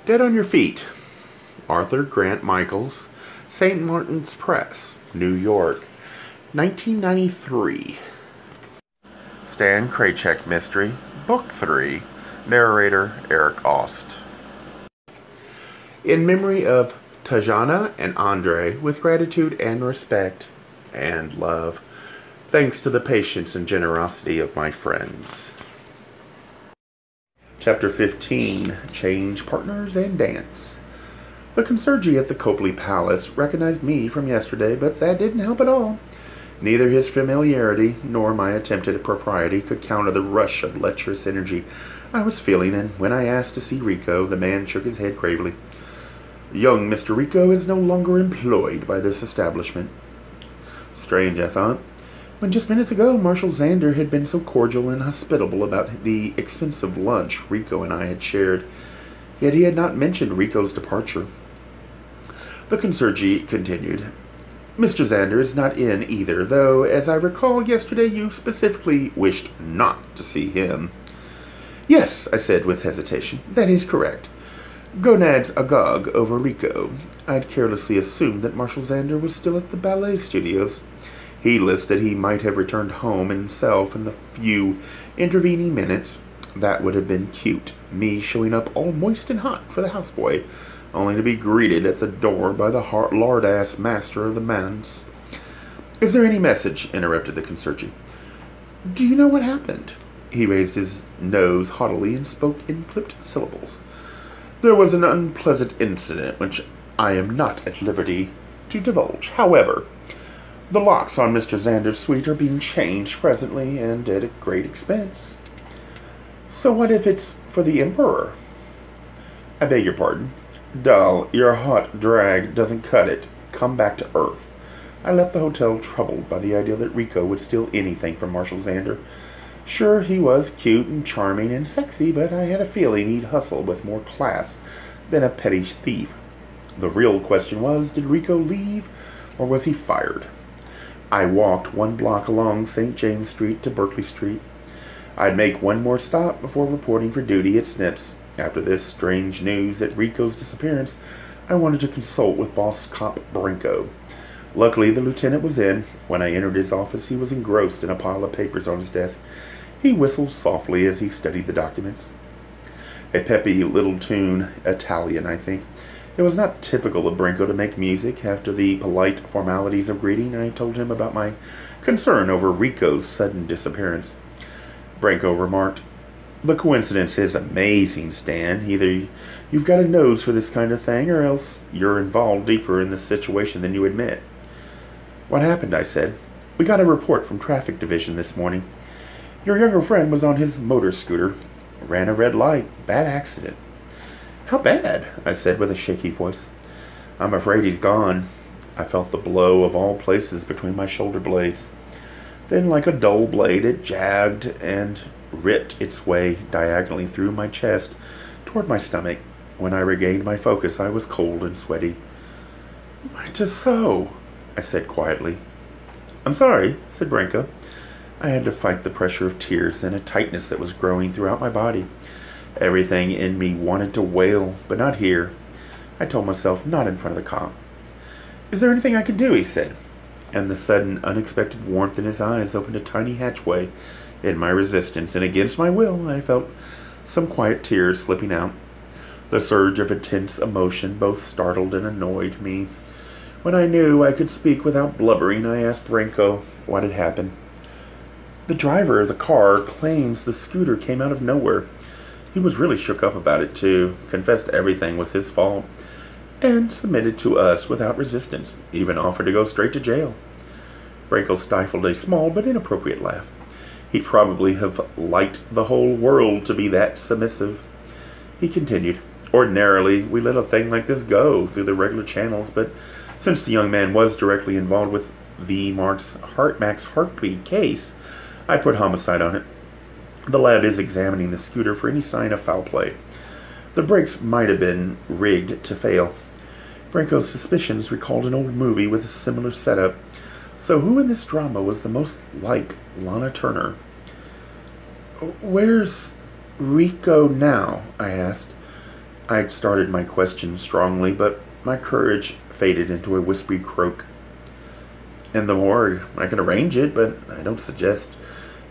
Dead on Your Feet. Arthur Grant Michaels, St. Martin's Press, New York, 1993. Stan Kraychik Mystery, Book 3. Narrator Eric Aust. In memory of Tajana and Andre, with gratitude and respect and love, thanks to the patience and generosity of my friends. Chapter 15. Change Partners and Dance. The conserje at the Copley Palace recognized me from yesterday, but that didn't help at all. Neither his familiarity nor my attempted propriety could counter the rush of lecherous energy I was feeling, and when I asked to see Rico, the man shook his head gravely. Young Mr. Rico is no longer employed by this establishment. Strange, I thought, when just minutes ago Marshal Xander had been so cordial and hospitable about the expensive lunch Rico and I had shared, yet he had not mentioned Rico's departure. The conserje continued. Mr. Xander is not in either, though, as I recall yesterday, you specifically wished not to see him. Yes, I said with hesitation, that is correct. Gonads agog over Rico. I'd carelessly assumed that Marshal Xander was still at the ballet studios. Heedless that he might have returned home himself in the few intervening minutes. That would have been cute, me showing up all moist and hot for the houseboy, only to be greeted at the door by the lard-ass master of the manse. Is there any message? Interrupted the conserje. Do you know what happened? He raised his nose haughtily and spoke in clipped syllables. There was an unpleasant incident which I am not at liberty to divulge. However, the locks on Mr. Xander's suite are being changed presently and at a great expense. So what if it's for the Emperor? I beg your pardon. Dull, your hot drag doesn't cut it. Come back to earth. I left the hotel troubled by the idea that Rico would steal anything from Marshal Xander. Sure, he was cute and charming and sexy, but I had a feeling he'd hustle with more class than a petty thief. The real question was, did Rico leave, or was he fired? I walked 1 block along St. James Street to Berkeley Street. I'd make one more stop before reporting for duty at Snips. After this strange news at Rico's disappearance, I wanted to consult with Boss Cop Branco. Luckily, the lieutenant was in. When I entered his office, he was engrossed in a pile of papers on his desk. He whistled softly as he studied the documents. A peppy little tune, Italian, I think. It was not typical of Branco to make music. After the polite formalities of greeting, I told him about my concern over Rico's sudden disappearance. Branco remarked, The coincidence is amazing, Stan. Either you've got a nose for this kind of thing, or else you're involved deeper in this situation than you admit. What happened? I said. We got a report from Traffic Division this morning. Your younger friend was on his motor scooter. Ran a red light. Bad accident. How bad? I said with a shaky voice. I'm afraid he's gone. I felt the blow of all places between my shoulder blades. Then, like a dull blade, it jagged and ripped its way diagonally through my chest toward my stomach. When I regained my focus, I was cold and sweaty. "'Tis so," I said quietly. "I'm sorry," said Branco. I had to fight the pressure of tears and a tightness that was growing throughout my body. Everything in me wanted to wail, but not here. I told myself, not in front of the cop. "Is there anything I can do?" he said, and the sudden, unexpected warmth in his eyes opened a tiny hatchway in my resistance, and against my will, I felt some quiet tears slipping out. The surge of intense emotion both startled and annoyed me. When I knew I could speak without blubbering, I asked Branco what had happened. The driver of the car claims the scooter came out of nowhere. He was really shook up about it, too, confessed everything was his fault, and submitted to us without resistance, even offered to go straight to jail. Branco stifled a small but inappropriate laugh. He'd probably have liked the whole world to be that submissive. He continued, Ordinarily, we let a thing like this go through the regular channels, but since the young man was directly involved with the Max Hartby case, I put homicide on it. The lab is examining the scooter for any sign of foul play. The brakes might have been rigged to fail. Branco's suspicions recalled an old movie with a similar setup. So who in this drama was the most like Lana Turner? "Where's Rico now?" I asked. I'd started my question strongly, but my courage faded into a whispery croak. And the more I can arrange it, but I don't suggest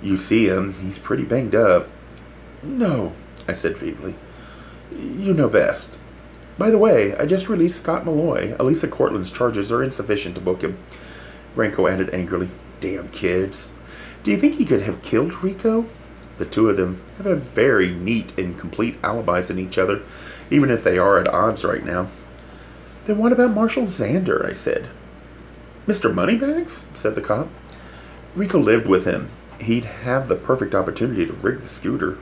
you see him. He's pretty banged up. No, I said feebly. You know best. By the way, I just released Scott Malloy. Elisa Cortland's charges are insufficient to book him. Branco added angrily, Damn kids. Do you think he could have killed Rico? The two of them have a very neat and complete alibis in each other, even if they are at odds right now. Then what about Marshal Xander, I said. Mr. Moneybags? Said the cop. Rico lived with him. He'd have the perfect opportunity to rig the scooter.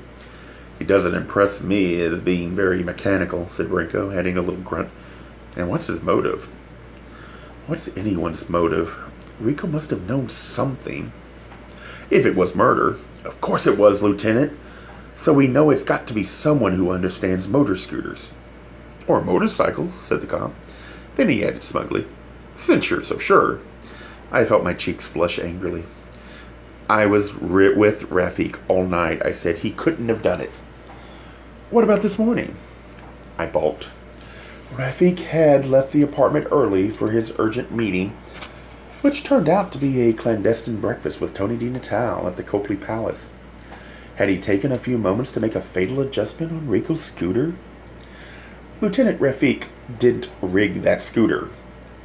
He doesn't impress me as being very mechanical, said Branco, adding a little grunt. And what's his motive? What's anyone's motive? Rico must have known something. If it was murder. Of course it was, Lieutenant. So we know it's got to be someone who understands motor scooters. Or motorcycles, said the cop. Then he added smugly, Since you're so sure. I felt my cheeks flush angrily. I was with Rafik all night, I said. He couldn't have done it. What about this morning? I balked. Rafik had left the apartment early for his urgent meeting, which turned out to be a clandestine breakfast with Tony Di Natale at the Copley Palace. Had he taken a few moments to make a fatal adjustment on Rico's scooter? Lieutenant Rafik didn't rig that scooter.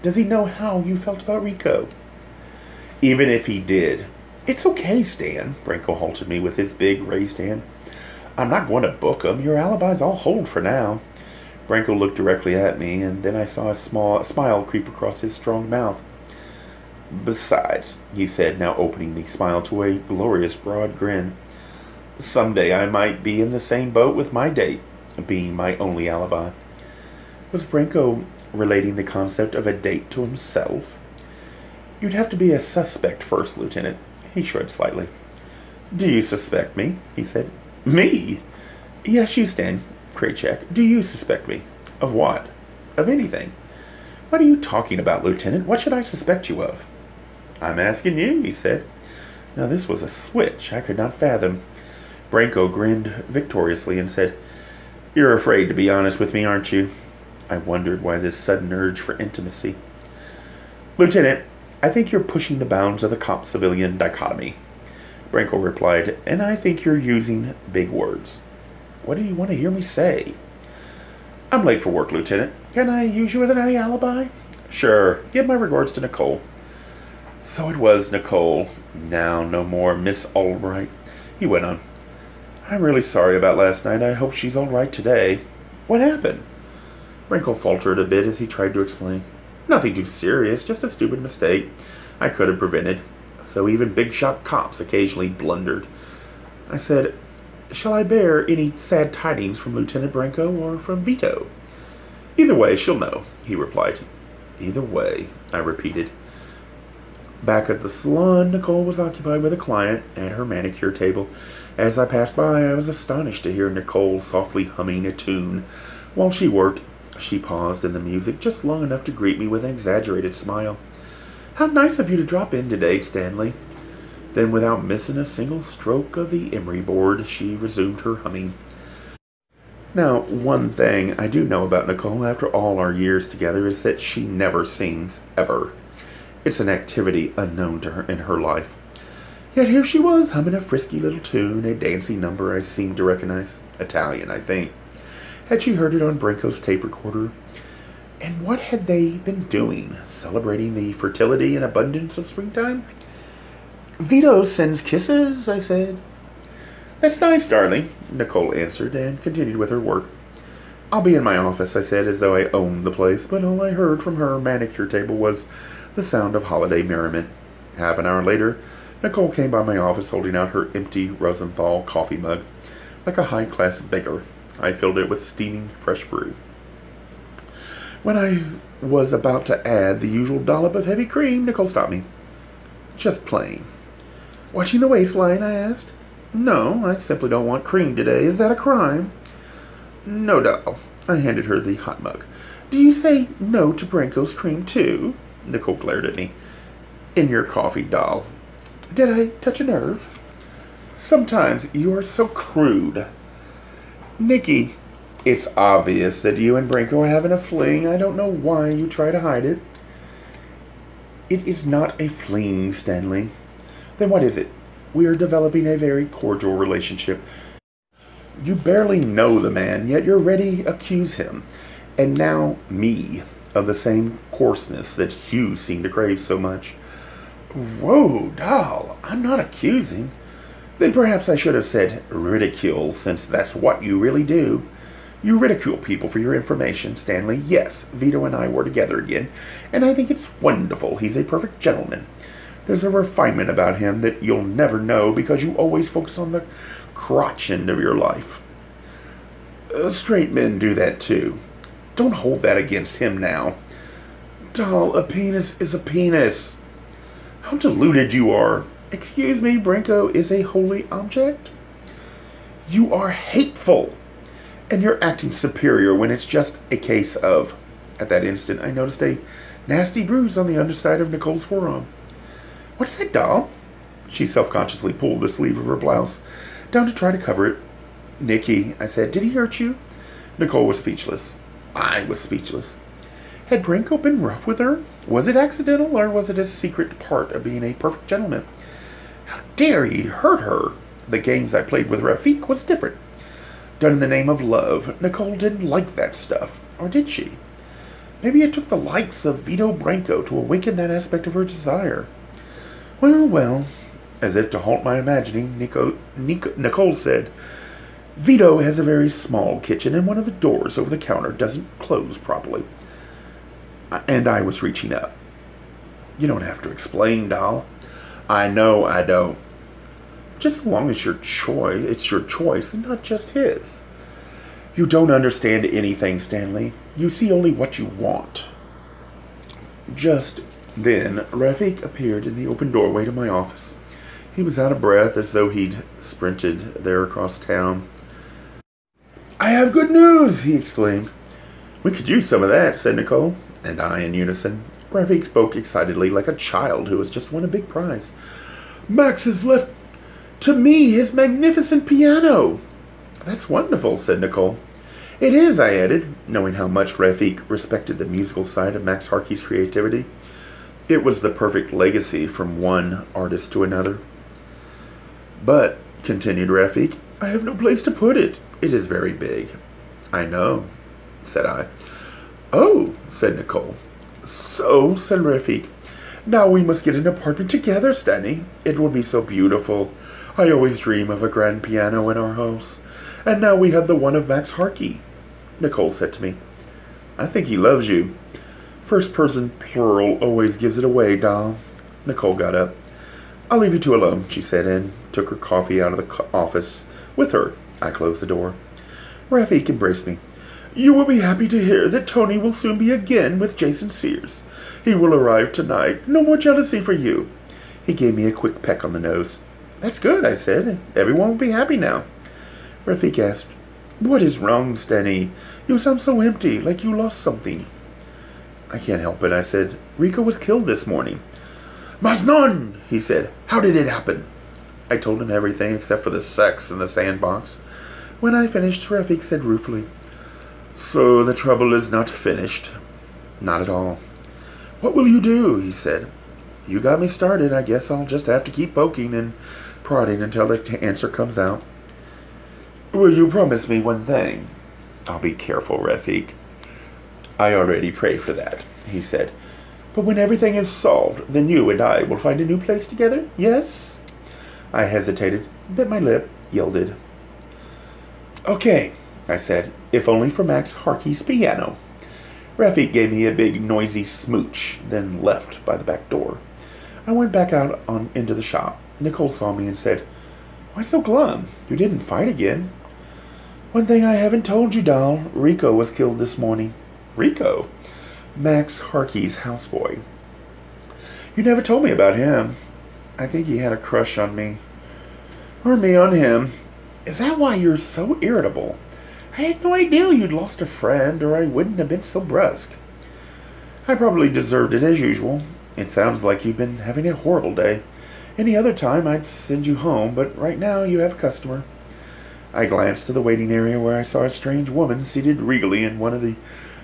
Does he know how you felt about Rico? Even if he did. It's okay, Stan, Branco halted me with his big raised hand. I'm not going to book him. Your alibi's all hold for now. Branco looked directly at me, and then I saw a smile creep across his strong mouth. Besides, he said, now opening the smile to a glorious broad grin, someday I might be in the same boat with my date, being my only alibi. Was Branco relating the concept of a date to himself? You'd have to be a suspect first, Lieutenant. He shrugged slightly. Do you suspect me? He said. Me? Yes, you, Stan. Kraychik. Do you suspect me? Of what? Of anything. What are you talking about, Lieutenant? What should I suspect you of? I'm asking you, he said. Now this was a switch I could not fathom. Branco grinned victoriously and said, You're afraid to be honest with me, aren't you? I wondered why this sudden urge for intimacy. Lieutenant, I think you're pushing the bounds of the cop-civilian dichotomy. Branco replied, and I think you're using big words. What do you want to hear me say? I'm late for work, Lieutenant. Can I use you as an alibi? Sure. Give my regards to Nicole. So it was Nicole. Now no more Miss Albright. He went on. I'm really sorry about last night. I hope she's all right today. What happened? Branco faltered a bit as he tried to explain. Nothing too serious, just a stupid mistake I could have prevented. So even big-shot cops occasionally blundered. I said, Shall I bear any sad tidings from Lieutenant Branco or from Vito? Either way, she'll know, he replied. Either way, I repeated. Back at the salon, Nicole was occupied with a client at her manicure table. As I passed by, I was astonished to hear Nicole softly humming a tune. While she worked, she paused in the music just long enough to greet me with an exaggerated smile. How nice of you to drop in today, Stanley. Then, without missing a single stroke of the emery board, she resumed her humming. Now, one thing I do know about Nicole after all our years together is that she never sings, ever. It's an activity unknown to her in her life. Yet here she was, humming a frisky little tune, a dancing number I seemed to recognize. Italian, I think. Had she heard it on Branco's tape recorder? And what had they been doing? Celebrating the fertility and abundance of springtime? Vito sends kisses, I said. That's nice, darling, Nicole answered and continued with her work. I'll be in my office, I said, as though I owned the place, but all I heard from her manicure table was the sound of holiday merriment. Half an hour later, Nicole came by my office holding out her empty Rosenthal coffee mug, like a high-class beggar. I filled it with steaming fresh brew. When I was about to add the usual dollop of heavy cream, Nicole stopped me. Just plain. Watching the waistline, I asked. No, I simply don't want cream today. Is that a crime? No, doll. I handed her the hot mug. Do you say no to Branco's cream, too? Nicole glared at me. In your coffee, doll. Did I touch a nerve? Sometimes you are so crude. Nikki, It's obvious that you and Branco are having a fling. I don't know why you try to hide it. It is not a fling, Stanley. Then what is it? We are developing a very cordial relationship. You barely know the man, yet you're ready to accuse him. And now me, of the same coarseness that you seem to crave so much. Whoa, doll, I'm not accusing. Then perhaps I should have said ridicule, since that's what you really do. You ridicule people for your information, Stanley. Yes, Vito and I were together again, and I think it's wonderful. He's a perfect gentleman. There's a refinement about him that you'll never know because you always focus on the crotch end of your life. Straight men do that too. Don't hold that against him now. Doll, a penis is a penis. How deluded you are. Excuse me, Branco is a holy object? You are hateful. And you're acting superior when it's just a case of... At that instant, I noticed a nasty bruise on the underside of Nicole's forearm. What's that, doll? She self-consciously pulled the sleeve of her blouse down to try to cover it. Nikki, I said, did he hurt you? Nicole was speechless. I was speechless. Had Branco been rough with her? Was it accidental, or was it a secret part of being a perfect gentleman? How dare he hurt her? The games I played with Rafik was different. Done in the name of love. Nicole didn't like that stuff. Or did she? Maybe it took the likes of Vito Branco to awaken that aspect of her desire. Well, well. As if to halt my imagining, Nicole said, Vito has a very small kitchen, and one of the doors over the counter doesn't close properly. And I was reaching up. You don't have to explain, doll. I know I don't. Just as long as it's your choice and not just his. You don't understand anything, Stanley. You see only what you want. Just then, Rafik appeared in the open doorway to my office. He was out of breath, as though he'd sprinted there across town. I have good news, he exclaimed. We could use some of that, said Nicole, and I in unison. Rafik spoke excitedly, like a child who has just won a big prize. Max has left to me his magnificent piano. That's wonderful, said Nicole. It is, I added, knowing how much Rafik respected the musical side of Max Harkey's creativity. It was the perfect legacy from one artist to another. But, continued Rafik, I have no place to put it. It is very big. I know, said I. Oh, said Nicole. So, said Rafik, now we must get an apartment together, Stanley. It will be so beautiful. I always dream of a grand piano in our house. And now we have the one of Max Harkey. Nicole said to me, I think he loves you. First person plural always gives it away, doll. Nicole got up. I'll leave you two alone, she said, and took her coffee out of the office with her. I closed the door. Rafik embraced me. You will be happy to hear that Tony will soon be again with Jason Sears. He will arrive tonight. No more jealousy for you. He gave me a quick peck on the nose. That's good, I said. Everyone will be happy now. Rafik asked, What is wrong, Stanley? You sound so empty, like you lost something. I can't help it, I said. Rico was killed this morning. Masnon, he said. How did it happen? I told him everything except for the sex in the sandbox. When I finished, Rafik said ruefully, So the trouble is not finished. Not at all. What will you do? He said. You got me started. I guess I'll just have to keep poking and prodding until the answer comes out. Will you promise me one thing? I'll be careful, Rafik. I already pray for that, he said. But when everything is solved, then you and I will find a new place together, yes? I hesitated, bit my lip, yielded. Okay, I said, if only for Max Harkey's piano. Rafik gave me a big, noisy smooch, then left by the back door. I went back out into the shop. Nicole saw me and said, Why so glum? You didn't fight again. One thing I haven't told you, doll. Rico was killed this morning. Rico? Max Harkey's houseboy. You never told me about him. I think he had a crush on me. Or me on him. Is that why you're so irritable? I had no idea you'd lost a friend, or I wouldn't have been so brusque. I probably deserved it as usual. It sounds like you've been having a horrible day. Any other time I'd send you home, but right now you have a customer. I glanced to the waiting area where I saw a strange woman seated regally in one of the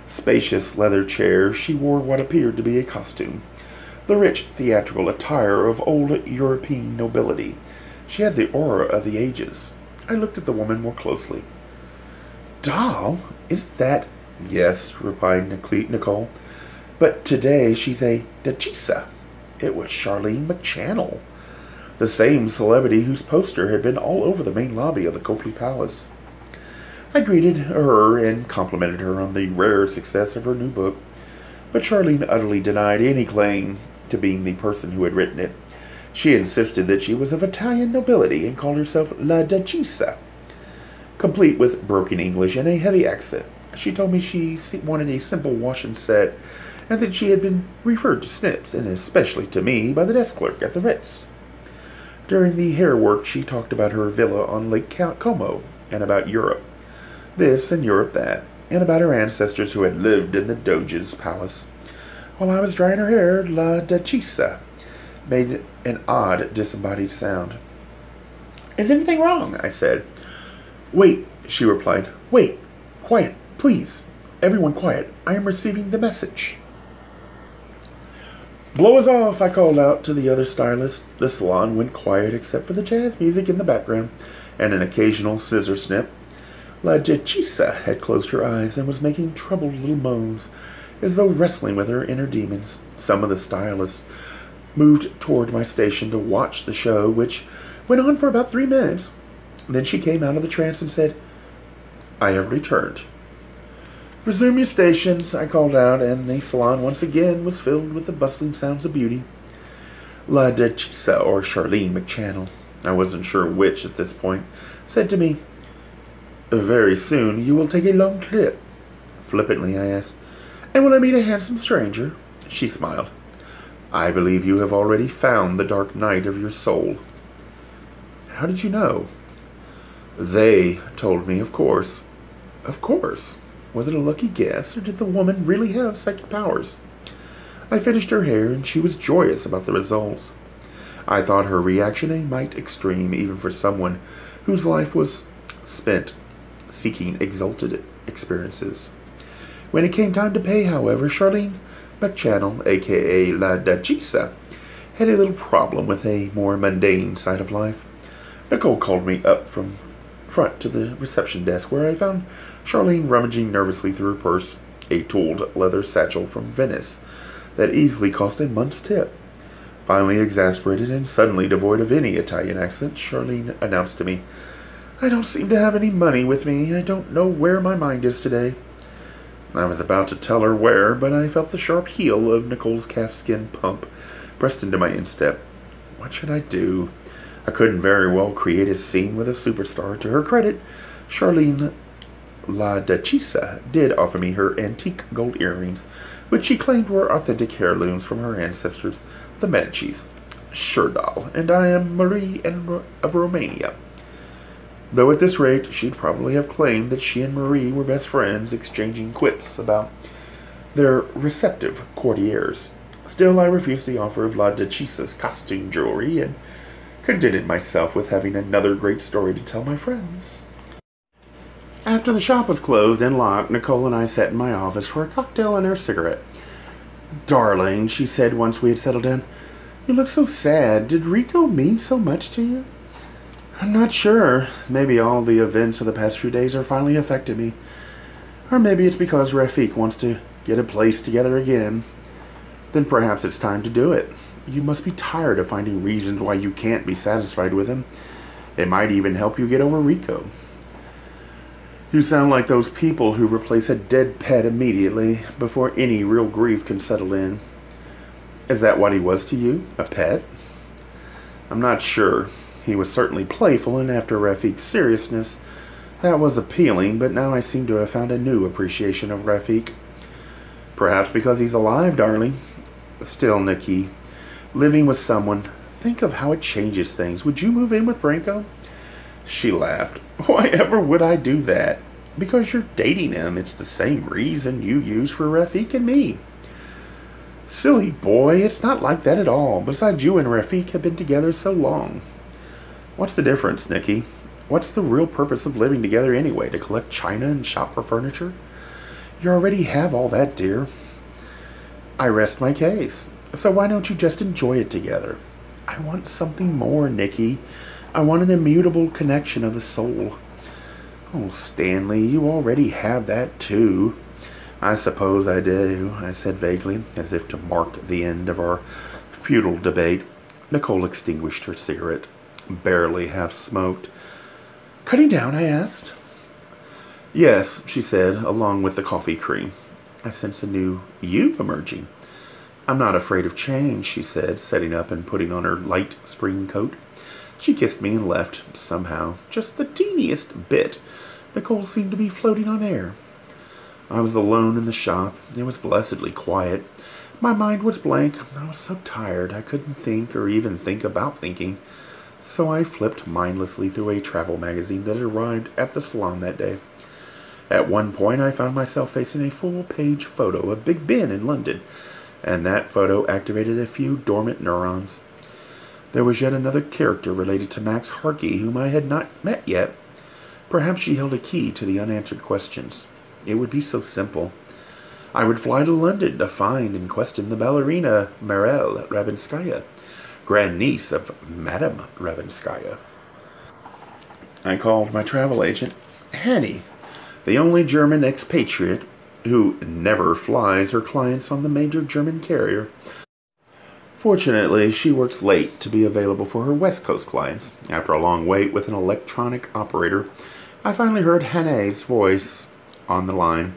spacious leather chairs. She wore what appeared to be a costume, the rich theatrical attire of old European nobility. She had the aura of the ages. I looked at the woman more closely. Doll? Isn't that... Yes, replied Nicole. But today she's a Duchessa. It was Charlene McChannel, the same celebrity whose poster had been all over the main lobby of the Copley Palace. I greeted her and complimented her on the rare success of her new book, but Charlene utterly denied any claim to being the person who had written it. She insisted that she was of Italian nobility and called herself La Duchessa, complete with broken English and a heavy accent. She told me she wanted a simple wash and set, and that she had been referred to Snips, and especially to me, by the desk clerk at the Ritz. During the hair work, she talked about her villa on Lake Como, and about Europe this and Europe that, and about her ancestors who had lived in the Doge's palace. While I was drying her hair, La Duchessa made an odd, disembodied sound. Is anything wrong? I said. Wait, she replied. Wait. Quiet, please. Everyone quiet. I am receiving the message. Blow us off, I called out to the other stylist. The salon went quiet except for the jazz music in the background and an occasional scissor snip. La Duchessa had closed her eyes and was making troubled little moans, as though wrestling with her inner demons. Some of the stylists moved toward my station to watch the show, which went on for about 3 minutes. Then she came out of the trance and said, I have returned. Resume your stations, I called out, and the salon once again was filled with the bustling sounds of beauty. La Duchessa, or Charlene McChannel, I wasn't sure which at this point, said to me, Very soon you will take a long trip. Flippantly I asked, And will I meet a handsome stranger? She smiled. I believe you have already found the dark night of your soul. How did you know? They told me, of course. Of course. Was it a lucky guess, or did the woman really have psychic powers? I finished her hair, and she was joyous about the results. I thought her reaction a mite extreme, even for someone whose life was spent seeking exalted experiences. When it came time to pay, however, Charlene McChannel, a.k.a. La Duchessa, had a little problem with a more mundane side of life. Nicole called me up from front to the reception desk, where I found Charlene rummaging nervously through her purse, a tooled leather satchel from Venice that easily cost a month's tip. Finally exasperated and suddenly devoid of any Italian accent, Charlene announced to me, I don't seem to have any money with me. I don't know where my mind is today. I was about to tell her where, but I felt the sharp heel of Nicole's calfskin pump pressed into my instep. What should I do? I couldn't very well create a scene with a superstar. To her credit, Charlene La Duchessa did offer me her antique gold earrings, which she claimed were authentic heirlooms from her ancestors, the Medicis. Sure, doll, and I am Marie of Romania. Though at this rate, she'd probably have claimed that she and Marie were best friends, exchanging quips about their receptive courtiers. Still, I refused the offer of La Duchessa's costume jewelry, and contented myself with having another great story to tell my friends. After the shop was closed and locked, Nicole and I sat in my office for a cocktail and her cigarette. Darling, she said once we had settled down, you look so sad. Did Rico mean so much to you? I'm not sure. Maybe all the events of the past few days are finally affecting me. Or maybe it's because Rafik wants to get a place together again. Then perhaps it's time to do it. You must be tired of finding reasons why you can't be satisfied with him. It might even help you get over Rico. You sound like those people who replace a dead pet immediately before any real grief can settle in. Is that what he was to you? A pet? I'm not sure. He was certainly playful, and after Rafik's seriousness, that was appealing, but now I seem to have found a new appreciation of Rafik. Perhaps because he's alive, darling. Still, Nikki, living with someone, think of how it changes things. Would you move in with Branco? She laughed. Why ever would I do that? Because you're dating him. It's the same reason you use for Rafik and me. Silly boy, it's not like that at all. Besides, you and Rafik have been together so long. What's the difference, Nikki? What's the real purpose of living together anyway? To collect china and shop for furniture? You already have all that, dear. I rest my case. So why don't you just enjoy it together? I want something more, Nikki. I want an immutable connection of the soul. Oh, Stanley, you already have that too. I suppose I do, I said vaguely, as if to mark the end of our futile debate. Nicole extinguished her cigarette, barely half smoked. Cutting down, I asked. Yes, she said, along with the coffee cream. I sense a new you emerging. I'm not afraid of change, she said, setting up and putting on her light spring coat. She kissed me and left, somehow, just the teeniest bit. Nicole seemed to be floating on air. I was alone in the shop. It was blessedly quiet. My mind was blank. I was so tired I couldn't think or even think about thinking. So I flipped mindlessly through a travel magazine that had arrived at the salon that day. At one point I found myself facing a full-page photo of Big Ben in London, and that photo activated a few dormant neurons. There was yet another character related to Max Harkey whom I had not met yet. Perhaps she held a key to the unanswered questions. It would be so simple. I would fly to London to find and question the ballerina Marelle Rabinskaya, grandniece of Madame Rabinskaya. I called my travel agent, Hanny, the only German expatriate who never flies her clients on the major German carrier. Fortunately, she works late to be available for her West Coast clients. After a long wait with an electronic operator, I finally heard Hanny's voice on the line.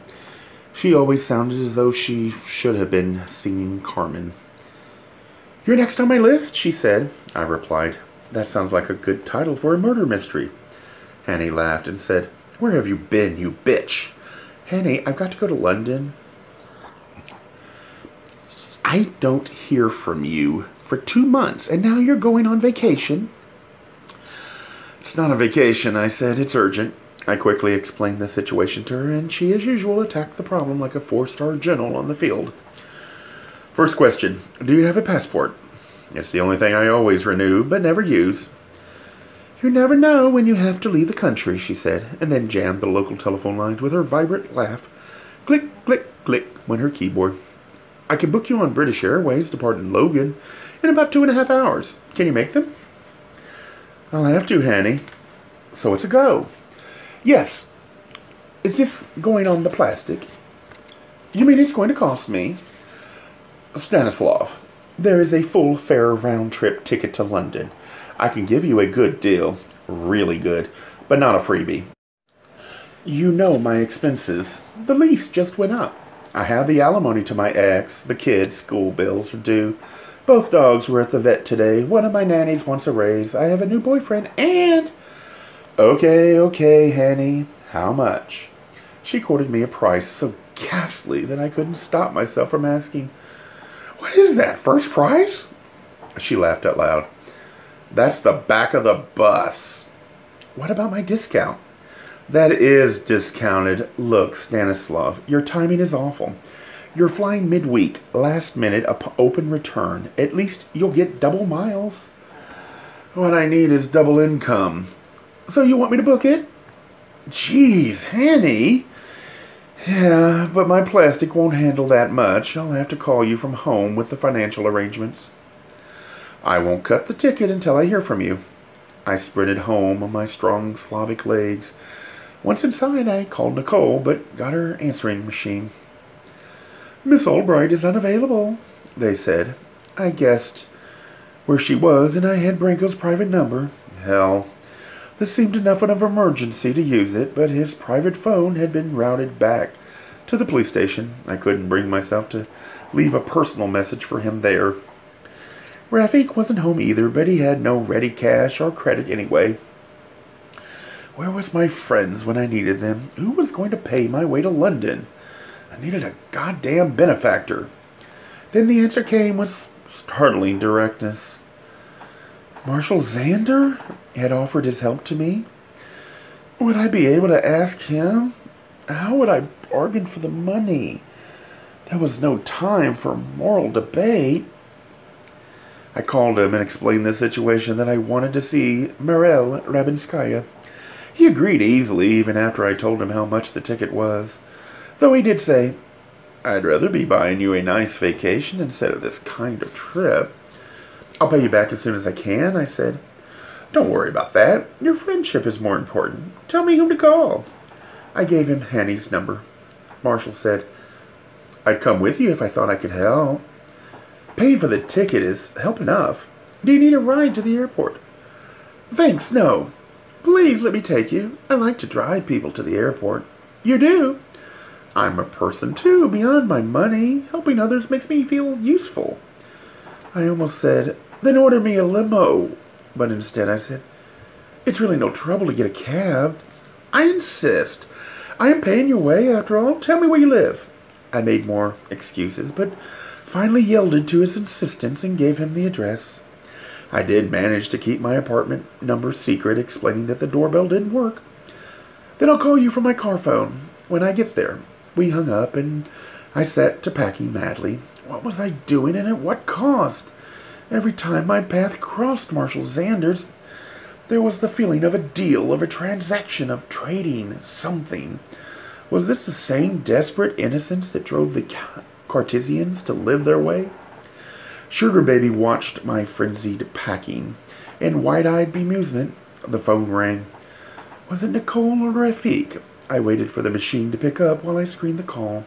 She always sounded as though she should have been singing Carmen. You're next on my list, she said. I replied, that sounds like a good title for a murder mystery. Hanny laughed and said, where have you been, you bitch? Hanny, I've got to go to London. I don't hear from you for 2 months, and now you're going on vacation. It's not a vacation, I said. It's urgent. I quickly explained the situation to her, and she, as usual, attacked the problem like a 4-star general on the field. First question, do you have a passport? It's the only thing I always renew, but never use. You never know when you have to leave the country, she said, and then jammed the local telephone lines with her vibrant laugh. Click, click, click, went her keyboard. I can book you on British Airways departing Logan in about 2.5 hours. Can you make them? I'll have to, Hanny. So it's a go. Yes. Is this going on the plastic? You mean it's going to cost me? Stanislav, there is a full fare round-trip ticket to London. I can give you a good deal. Really good. But not a freebie. You know my expenses. The lease just went up. I have the alimony to my ex. The kids' school bills are due. Both dogs were at the vet today. One of my nannies wants a raise. I have a new boyfriend and... Okay, Hanny. How much? She quoted me a price so ghastly that I couldn't stop myself from asking, what is that, first price? She laughed out loud. That's the back of the bus. What about my discount? That is discounted. Look, Stanislav, your timing is awful. You're flying midweek, last minute, open return. At least you'll get double miles. What I need is double income. So you want me to book it? Jeez, Hanny. Yeah, but my plastic won't handle that much. I'll have to call you from home with the financial arrangements. I won't cut the ticket until I hear from you. I sprinted home on my strong Slavic legs. Once inside, I called Nicole, but got her answering machine. Miss Albright is unavailable, they said. I guessed where she was, and I had Branco's private number. Hell, this seemed enough of an emergency to use it, but his private phone had been routed back to the police station. I couldn't bring myself to leave a personal message for him there. Rafik wasn't home either, but he had no ready cash or credit anyway. Where was my friends when I needed them? Who was going to pay my way to London? I needed a goddamn benefactor. Then the answer came with startling directness. Marshal Xander had offered his help to me. Would I be able to ask him? How would I bargain for the money? There was no time for moral debate. I called him and explained the situation, that I wanted to see Marelle Rabinskaya. He agreed easily, even after I told him how much the ticket was. Though he did say, "I'd rather be buying you a nice vacation instead of this kind of trip." "I'll pay you back as soon as I can," I said. "Don't worry about that. Your friendship is more important. Tell me whom to call." I gave him Hanny's number. Marshall said, "I'd come with you if I thought I could help." "Paying for the ticket is help enough. Do you need a ride to the airport?" "Thanks, no. Please let me take you. I like to drive people to the airport." "You do?" "I'm a person, too, beyond my money. Helping others makes me feel useful." I almost said, "Then order me a limo." But instead I said, "It's really no trouble to get a cab." "I insist. I am paying your way, after all. Tell me where you live." I made more excuses, but finally yielded to his insistence and gave him the address. I did manage to keep my apartment number secret, explaining that the doorbell didn't work. "Then I'll call you from my car phone when I get there." We hung up, and I set to packing madly. What was I doing, and at what cost? Every time my path crossed Marshall Zander's, there was the feeling of a deal, of a transaction, of trading something. Was this the same desperate innocence that drove the Cartesians to live their way? Sugar Baby watched my frenzied packing. In wide-eyed bemusement, the phone rang. Was it Nicole or Rafik? I waited for the machine to pick up while I screened the call.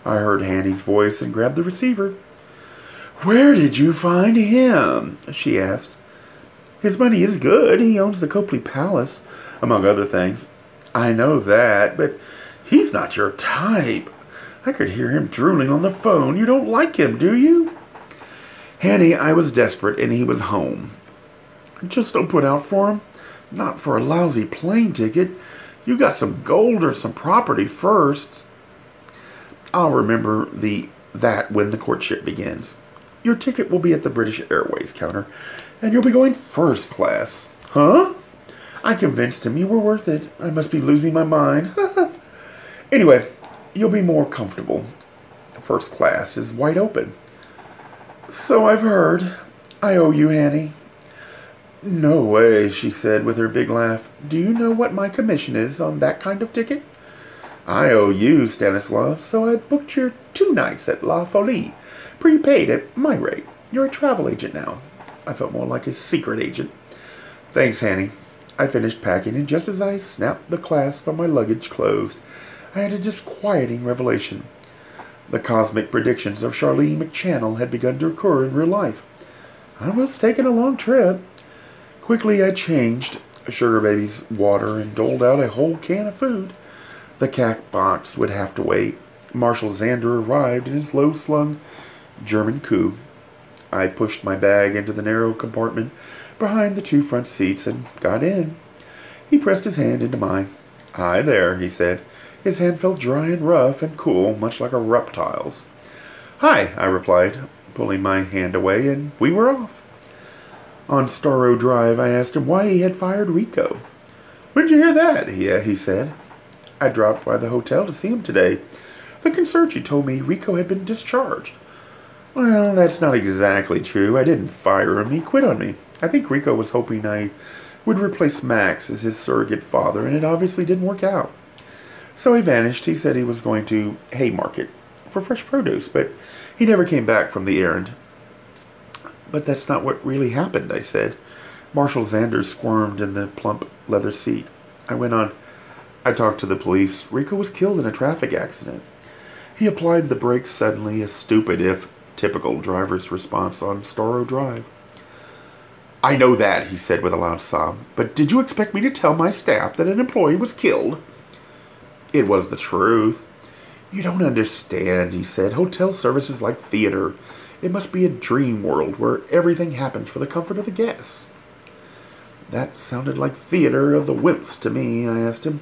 I heard Hanny's voice and grabbed the receiver. "Where did you find him?" she asked. "His money is good. He owns the Copley Palace, among other things." "I know that, but he's not your type. I could hear him drooling on the phone. You don't like him, do you?" "Hanny, I was desperate, and he was home." "Just don't put out for him. Not for a lousy plane ticket. You got some gold or some property first." "I'll remember that when the courtship begins. Your ticket will be at the British Airways counter, and you'll be going first class." "Huh?" I convinced him you were worth it. I must be losing my mind. "Anyway, you'll be more comfortable. First class is wide open." "So I've heard. I owe you, Hanny." "No way," she said with her big laugh. "Do you know what my commission is on that kind of ticket?" "I owe you, Stanislav, so I booked your 2 nights at La Folie, prepaid at my rate. You're a travel agent now." I felt more like a secret agent. "Thanks, Hanny." I finished packing, and just as I snapped the clasp on my luggage closed, I had a disquieting revelation. The cosmic predictions of Charlene McChannel had begun to occur in real life. I was taking a long trip. Quickly I changed Sugar Baby's water and doled out a whole can of food. The cat box would have to wait. Marshall Zander arrived in his low-slung German coupe. I pushed my bag into the narrow compartment behind the 2 front seats and got in. He pressed his hand into mine. "Hi there," he said. His hand felt dry and rough and cool, much like a reptile's. "Hi," I replied, pulling my hand away, and we were off. On Starrow Drive, I asked him why he had fired Rico. "When did you hear that?" he said. "I dropped by the hotel to see him today. The concierge told me Rico had been discharged." "Well, that's not exactly true. I didn't fire him. He quit on me. I think Rico was hoping I would replace Max as his surrogate father, and it obviously didn't work out. So he vanished. He said he was going to Haymarket for fresh produce, but he never came back from the errand." "But that's not what really happened," I said. Marshall Zander squirmed in the plump leather seat. I went on. "I talked to the police. Rico was killed in a traffic accident. He applied the brakes suddenly, a stupid, if typical, driver's response on Starrow Drive." "I know that," he said with a loud sob. "But did you expect me to tell my staff that an employee was killed?" "It was the truth." "You don't understand," he said. "Hotel service is like theater. It must be a dream world where everything happens for the comfort of the guests." That sounded like theater of the wilts to me. I asked him,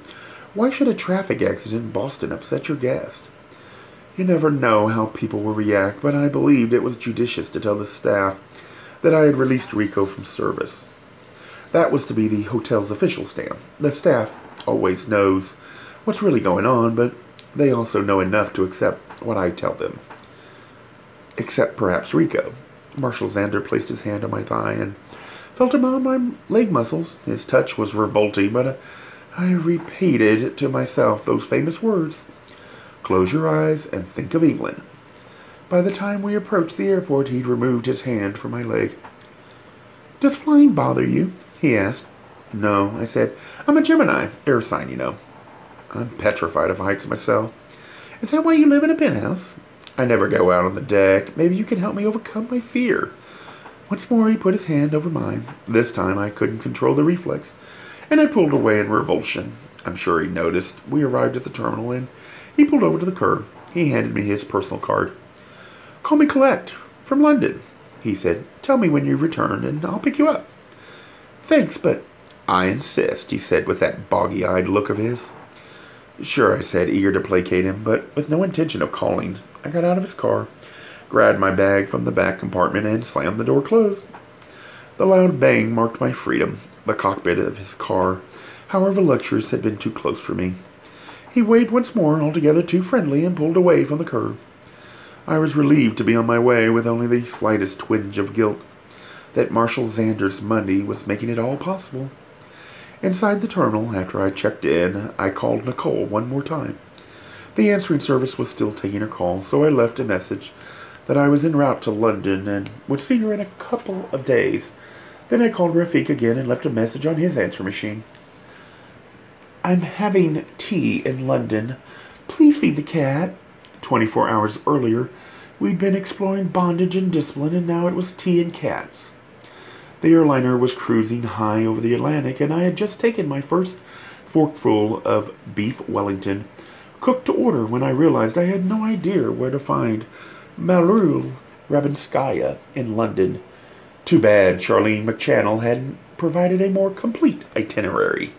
"Why should a traffic accident in Boston upset your guest?" You never know how people will react, but I believed it was judicious to tell the staff that I had released Rico from service. That was to be the hotel's official stand. The staff always knows what's really going on, but they also know enough to accept what I tell them. Except perhaps Rico. Marshall Zander placed his hand on my thigh and felt him on my leg muscles. His touch was revolting, but I repeated to myself those famous words. Close your eyes and think of England. By the time we approached the airport, he'd removed his hand from my leg. Does flying bother you? He asked. No, I said. I'm a Gemini. Air sign, you know. I'm petrified of heights myself. Is that why you live in a penthouse? I never go out on the deck. Maybe you can help me overcome my fear. Once more he put his hand over mine. This time I couldn't control the reflex, and I pulled away in revulsion. I'm sure he noticed. We arrived at the terminal, and he pulled over to the curb. He handed me his personal card. Call me Colette, from London, he said. Tell me when you return, and I'll pick you up. Thanks, but I insist, he said with that boggy-eyed look of his. Sure, I said, eager to placate him, but with no intention of calling. I got out of his car, grabbed my bag from the back compartment, and slammed the door closed. The loud bang marked my freedom. The cockpit of his car, however luxurious, had been too close for me. He waved once more, altogether too friendly, and pulled away from the curb. I was relieved to be on my way with only the slightest twinge of guilt that Marshal Xander's money was making it all possible. Inside the terminal, after I checked in, I called Nicole one more time. The answering service was still taking her call, so I left a message that I was en route to London and would see her in a couple of days. Then I called Rafik again and left a message on his answer machine. I'm having tea in London. Please feed the cat. 24 hours earlier, we'd been exploring bondage and discipline, and now it was tea and cats. The airliner was cruising high over the Atlantic, and I had just taken my first forkful of beef Wellington, cooked to order, when I realized I had no idea where to find Malul Rabinskaya in London. Too bad Charlene McChannel hadn't provided a more complete itinerary.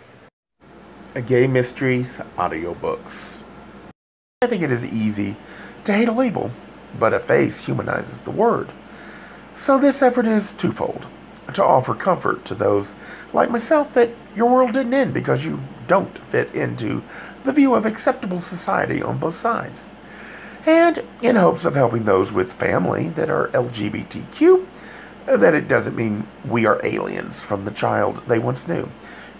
Gay Mysteries audiobooks. I think it is easy to hate a label, but a face humanizes the word. So this effort is twofold. To offer comfort to those like myself that your world didn't end because you don't fit into the view of acceptable society on both sides. And in hopes of helping those with family that are LGBTQ, that it doesn't mean we are aliens from the child they once knew.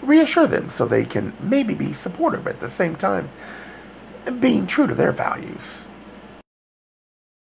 Reassure them so they can maybe be supportive at the same time, being true to their values.